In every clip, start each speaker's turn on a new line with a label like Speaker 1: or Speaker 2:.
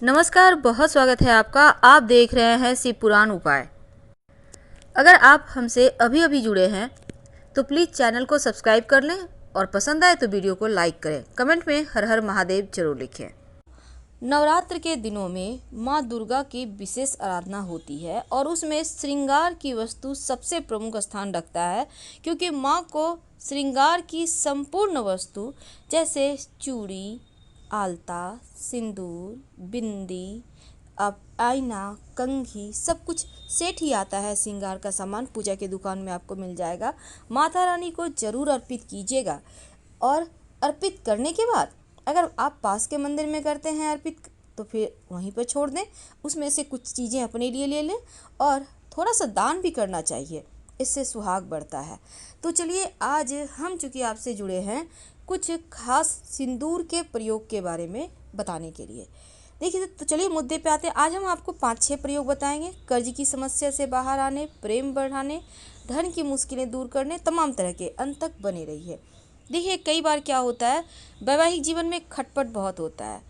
Speaker 1: नमस्कार, बहुत स्वागत है आपका। आप देख रहे हैं शिव पुराण उपाय। अगर आप हमसे अभी अभी जुड़े हैं तो प्लीज़ चैनल को सब्सक्राइब कर लें और पसंद आए तो वीडियो को लाइक करें। कमेंट में हर हर महादेव जरूर लिखें। नवरात्र के दिनों में माँ दुर्गा की विशेष आराधना होती है और उसमें श्रृंगार की वस्तु सबसे प्रमुख स्थान रखता है, क्योंकि माँ को श्रृंगार की संपूर्ण वस्तु जैसे चूड़ी, आलता, सिंदूर, बिंदी, अब आईना, कंघी, सब कुछ सेट ही आता है। श्रृंगार का सामान पूजा की दुकान में आपको मिल जाएगा। माता रानी को जरूर अर्पित कीजिएगा और अर्पित करने के बाद अगर आप पास के मंदिर में करते हैं अर्पित तो फिर वहीं पर छोड़ दें। उसमें से कुछ चीज़ें अपने लिए ले लें और थोड़ा सा दान भी करना चाहिए, इससे सुहाग बढ़ता है। तो चलिए, आज हम चूँकि आपसे जुड़े हैं कुछ खास सिंदूर के प्रयोग के बारे में बताने के लिए। देखिए, तो चलिए मुद्दे पे आते हैं। आज हम आपको 5-6 प्रयोग बताएंगे। कर्ज की समस्या से बाहर आने, प्रेम बढ़ाने, धन की मुश्किलें दूर करने, तमाम तरह के अंत तक बने रहिए। देखिए, कई बार क्या होता है, वैवाहिक जीवन में खटपट बहुत होता है।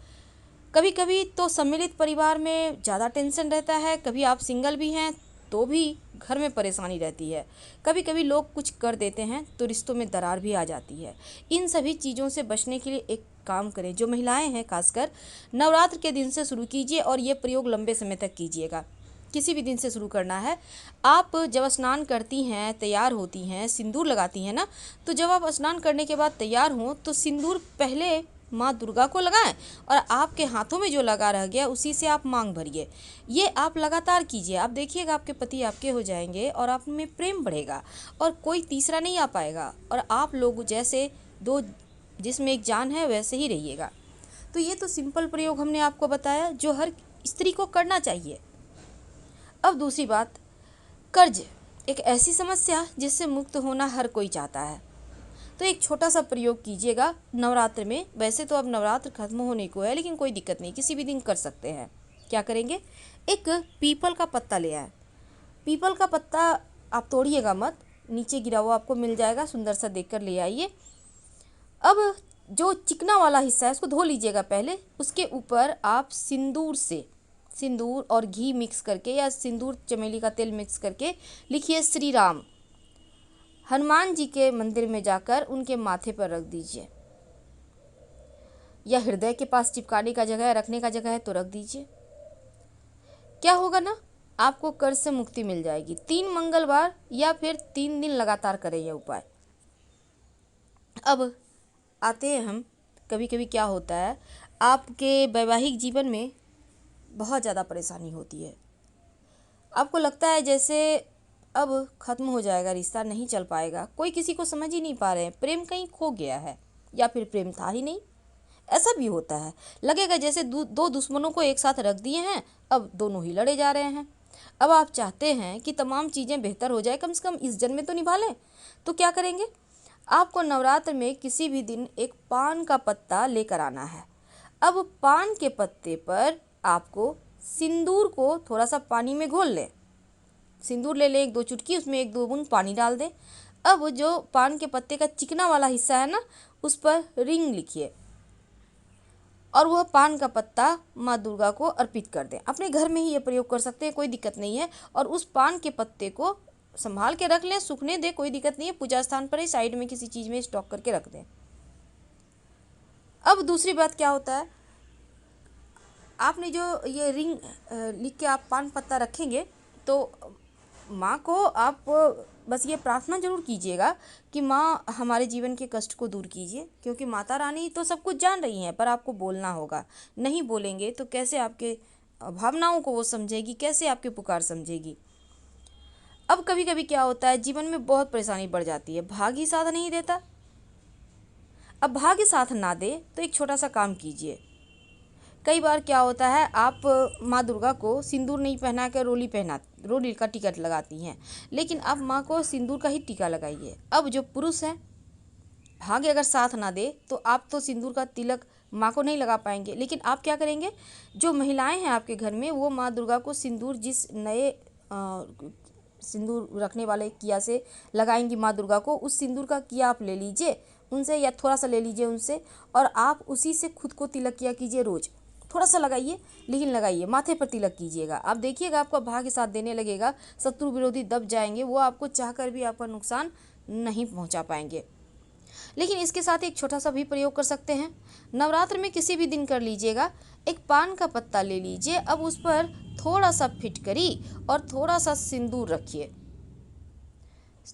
Speaker 1: कभी कभी तो सम्मिलित परिवार में ज़्यादा टेंशन रहता है, कभी आप सिंगल भी हैं तो भी घर में परेशानी रहती है। कभी कभी लोग कुछ कर देते हैं तो रिश्तों में दरार भी आ जाती है। इन सभी चीज़ों से बचने के लिए एक काम करें। जो महिलाएं हैं खासकर, नवरात्र के दिन से शुरू कीजिए और ये प्रयोग लंबे समय तक कीजिएगा। किसी भी दिन से शुरू करना है। आप जब स्नान करती हैं, तैयार होती हैं, सिंदूर लगाती हैं ना, तो जब आप स्नान करने के बाद तैयार हों तो सिंदूर पहले माँ दुर्गा को लगाएं और आपके हाथों में जो लगा रह गया उसी से आप मांग भरिए। ये आप लगातार कीजिए। आप देखिएगा आपके पति आपके हो जाएंगे और आप में प्रेम बढ़ेगा और कोई तीसरा नहीं आ पाएगा और आप लोग जैसे दो जिसमें एक जान है वैसे ही रहिएगा। तो ये तो सिंपल प्रयोग हमने आपको बताया जो हर स्त्री को करना चाहिए। अब दूसरी बात, कर्ज एक ऐसी समस्या जिससे मुक्त होना हर कोई चाहता है। तो एक छोटा सा प्रयोग कीजिएगा नवरात्र में। वैसे तो अब नवरात्र खत्म होने को है, लेकिन कोई दिक्कत नहीं, किसी भी दिन कर सकते हैं। क्या करेंगे, एक पीपल का पत्ता ले आए। पीपल का पत्ता आप तोड़िएगा मत, नीचे गिरा हुआ आपको मिल जाएगा, सुंदर सा देखकर ले आइए। अब जो चिकना वाला हिस्सा है उसको धो लीजिएगा पहले। उसके ऊपर आप सिंदूर और घी मिक्स करके या सिंदूर चमेली का तेल मिक्स करके लिखिए श्री राम। हनुमान जी के मंदिर में जाकर उनके माथे पर रख दीजिए, या हृदय के पास चिपकाने का जगह है, रखने का जगह है तो रख दीजिए। क्या होगा ना, आपको कर्ज से मुक्ति मिल जाएगी। 3 मंगलवार या फिर 3 दिन लगातार करें यह उपाय। अब आते हैं हम, कभी कभी क्या होता है, आपके वैवाहिक जीवन में बहुत ज़्यादा परेशानी होती है। आपको लगता है जैसे अब ख़त्म हो जाएगा, रिश्ता नहीं चल पाएगा, कोई किसी को समझ ही नहीं पा रहे हैं, प्रेम कहीं खो गया है या फिर प्रेम था ही नहीं। ऐसा भी होता है, लगेगा जैसे दो दुश्मनों को एक साथ रख दिए हैं, अब दोनों ही लड़े जा रहे हैं। अब आप चाहते हैं कि तमाम चीज़ें बेहतर हो जाए, कम से कम इस जन्म में तो निभा लें। तो क्या करेंगे, आपको नवरात्र में किसी भी दिन एक पान का पत्ता लेकर आना है। अब पान के पत्ते पर आपको सिंदूर को थोड़ा सा पानी में घोल लें। सिंदूर ले लें 1-2 चुटकी, उसमें 1-2 बूंद पानी डाल दें। अब जो पान के पत्ते का चिकना वाला हिस्सा है ना, उस पर रिंग लिखिए और वह पान का पत्ता माँ दुर्गा को अर्पित कर दें। अपने घर में ही ये प्रयोग कर सकते हैं, कोई दिक्कत नहीं है। और उस पान के पत्ते को संभाल के रख लें, सूखने दें, कोई दिक्कत नहीं है। पूजा स्थान पर ही साइड में किसी चीज़ में स्टॉक करके रख दें। अब दूसरी बात क्या होता है, आपने जो ये रिंग लिख के आप पान पत्ता रखेंगे तो माँ को आप बस ये प्रार्थना जरूर कीजिएगा कि माँ हमारे जीवन के कष्ट को दूर कीजिए, क्योंकि माता रानी तो सब कुछ जान रही हैं, पर आपको बोलना होगा। नहीं बोलेंगे तो कैसे आपके भावनाओं को वो समझेगी, कैसे आपके पुकार समझेगी। अब कभी कभी क्या होता है, जीवन में बहुत परेशानी बढ़ जाती है, भाग्य साथ नहीं देता। अब भाग्य साथ ना दे तो एक छोटा सा काम कीजिए। कई बार क्या होता है, आप माँ दुर्गा को सिंदूर नहीं पहना कर रोली का टिकट लगाती हैं, लेकिन आप माँ को सिंदूर का ही टीका लगाइए। अब जो पुरुष हैं, भाग्य अगर साथ ना दे तो आप तो सिंदूर का तिलक माँ को नहीं लगा पाएंगे, लेकिन आप क्या करेंगे, जो महिलाएं हैं आपके घर में वो माँ दुर्गा को सिंदूर जिस नए सिंदूर रखने वाले किया से लगाएंगी माँ दुर्गा को, उस सिंदूर का किया आप ले लीजिए उनसे, या थोड़ा सा ले लीजिए उनसे, और आप उसी से खुद को तिलक किया कीजिए रोज़। थोड़ा सा लगाइए, लेकिन लगाइए, माथे पर तिलक कीजिएगा। आप देखिएगा आपका भाग्य साथ देने लगेगा, शत्रु विरोधी दब जाएंगे, वो आपको चाहकर भी आपका नुकसान नहीं पहुंचा पाएंगे। लेकिन इसके साथ एक छोटा सा भी प्रयोग कर सकते हैं। नवरात्र में किसी भी दिन कर लीजिएगा। एक पान का पत्ता ले लीजिए, अब उस पर थोड़ा सा फिटकरी और थोड़ा सा सिंदूर रखिए।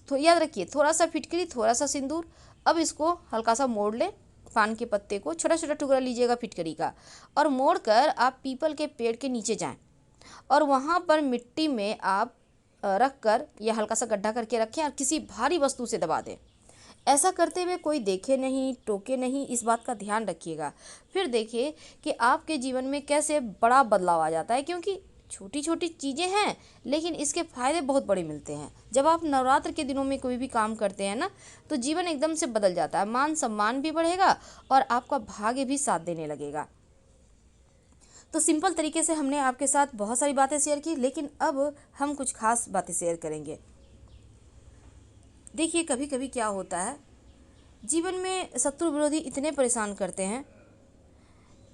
Speaker 1: तो याद रखिए, थोड़ा सा फिटकरी, थोड़ा सा सिंदूर। अब इसको हल्का सा मोड़ लें, पान के पत्ते को छोटा छोटा टुकड़ा लीजिएगा फिटकरी का, और मोड़ कर आप पीपल के पेड़ के नीचे जाएं और वहाँ पर मिट्टी में आप रख कर या हल्का सा गड्ढा करके रखें और किसी भारी वस्तु से दबा दें। ऐसा करते हुए कोई देखे नहीं, टोके नहीं, इस बात का ध्यान रखिएगा। फिर देखिए कि आपके जीवन में कैसे बड़ा बदलाव आ जाता है, क्योंकि छोटी छोटी चीज़ें हैं लेकिन इसके फायदे बहुत बड़े मिलते हैं। जब आप नवरात्र के दिनों में कोई भी काम करते हैं ना, तो जीवन एकदम से बदल जाता है, मान सम्मान भी बढ़ेगा और आपका भाग्य भी साथ देने लगेगा। तो सिंपल तरीके से हमने आपके साथ बहुत सारी बातें शेयर की, लेकिन अब हम कुछ खास बातें शेयर करेंगे। देखिए, कभी कभी क्या होता है, जीवन में शत्रु विरोधी इतने परेशान करते हैं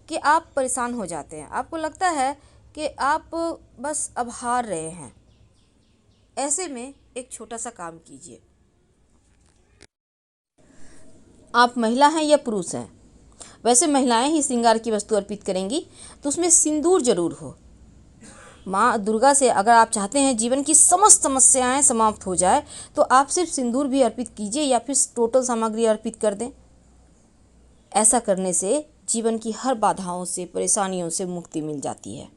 Speaker 1: कि आप परेशान हो जाते हैं। आपको लगता है कि आप बस अब हार रहे हैं। ऐसे में एक छोटा सा काम कीजिए। आप महिला हैं या पुरुष हैं, वैसे महिलाएं ही श्रृंगार की वस्तु अर्पित करेंगी, तो उसमें सिंदूर जरूर हो। माँ दुर्गा से अगर आप चाहते हैं जीवन की समस्त समस्याएं समाप्त हो जाए, तो आप सिर्फ सिंदूर भी अर्पित कीजिए या फिर टोटल सामग्री अर्पित कर दें। ऐसा करने से जीवन की हर बाधाओं से, परेशानियों से मुक्ति मिल जाती है।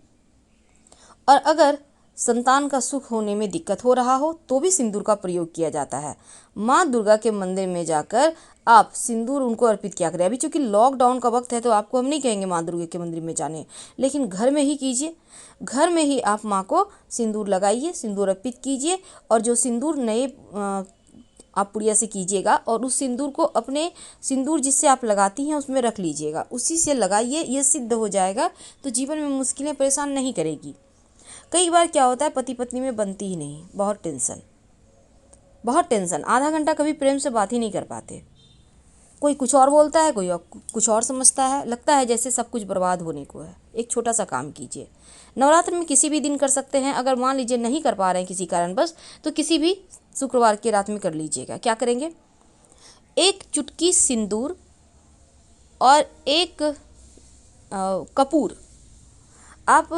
Speaker 1: और अगर संतान का सुख होने में दिक्कत हो रहा हो तो भी सिंदूर का प्रयोग किया जाता है। माँ दुर्गा के मंदिर में जाकर आप सिंदूर उनको अर्पित किया करें। अभी चूंकि लॉकडाउन का वक्त है तो आपको हम नहीं कहेंगे माँ दुर्गा के मंदिर में जाने, लेकिन घर में ही कीजिए। घर में ही आप माँ को सिंदूर लगाइए, सिंदूर अर्पित कीजिए, और जो सिंदूर नए आप पुड़िया से कीजिएगा और उस सिंदूर को अपने सिंदूर जिससे आप लगाती हैं उसमें रख लीजिएगा, उसी से लगाइए। ये सिद्ध हो जाएगा तो जीवन में मुश्किलें परेशान नहीं करेगी। कई बार क्या होता है, पति पत्नी में बनती ही नहीं, बहुत टेंशन, आधा घंटा कभी प्रेम से बात ही नहीं कर पाते। कोई कुछ और बोलता है, कोई और कुछ और समझता है, लगता है जैसे सब कुछ बर्बाद होने को है। एक छोटा सा काम कीजिए, नवरात्र में किसी भी दिन कर सकते हैं। अगर मान लीजिए नहीं कर पा रहे हैं किसी कारणवश, तो किसी भी शुक्रवार की रात में कर लीजिएगा। क्या करेंगे, एक चुटकी सिंदूर और एक कपूर आप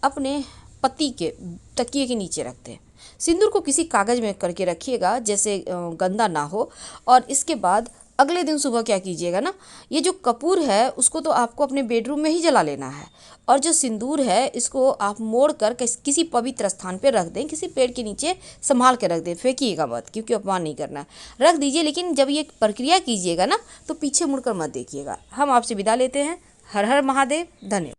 Speaker 1: अपने पति के तकिए के नीचे रखते हैं। सिंदूर को किसी कागज़ में करके रखिएगा, जैसे गंदा ना हो। और इसके बाद अगले दिन सुबह क्या कीजिएगा ना, ये जो कपूर है उसको तो आपको अपने बेडरूम में ही जला लेना है, और जो सिंदूर है इसको आप मोड़ कर किसी पवित्र स्थान पर रख दें, किसी पेड़ के नीचे संभाल के रख दें, फेंकिएगा मत, क्योंकि अपमान नहीं करना है, रख दीजिए। लेकिन जब ये प्रक्रिया कीजिएगा ना तो पीछे मुड़कर मत देखिएगा। हम आपसे विदा लेते हैं। हर हर महादेव। धन्यवाद।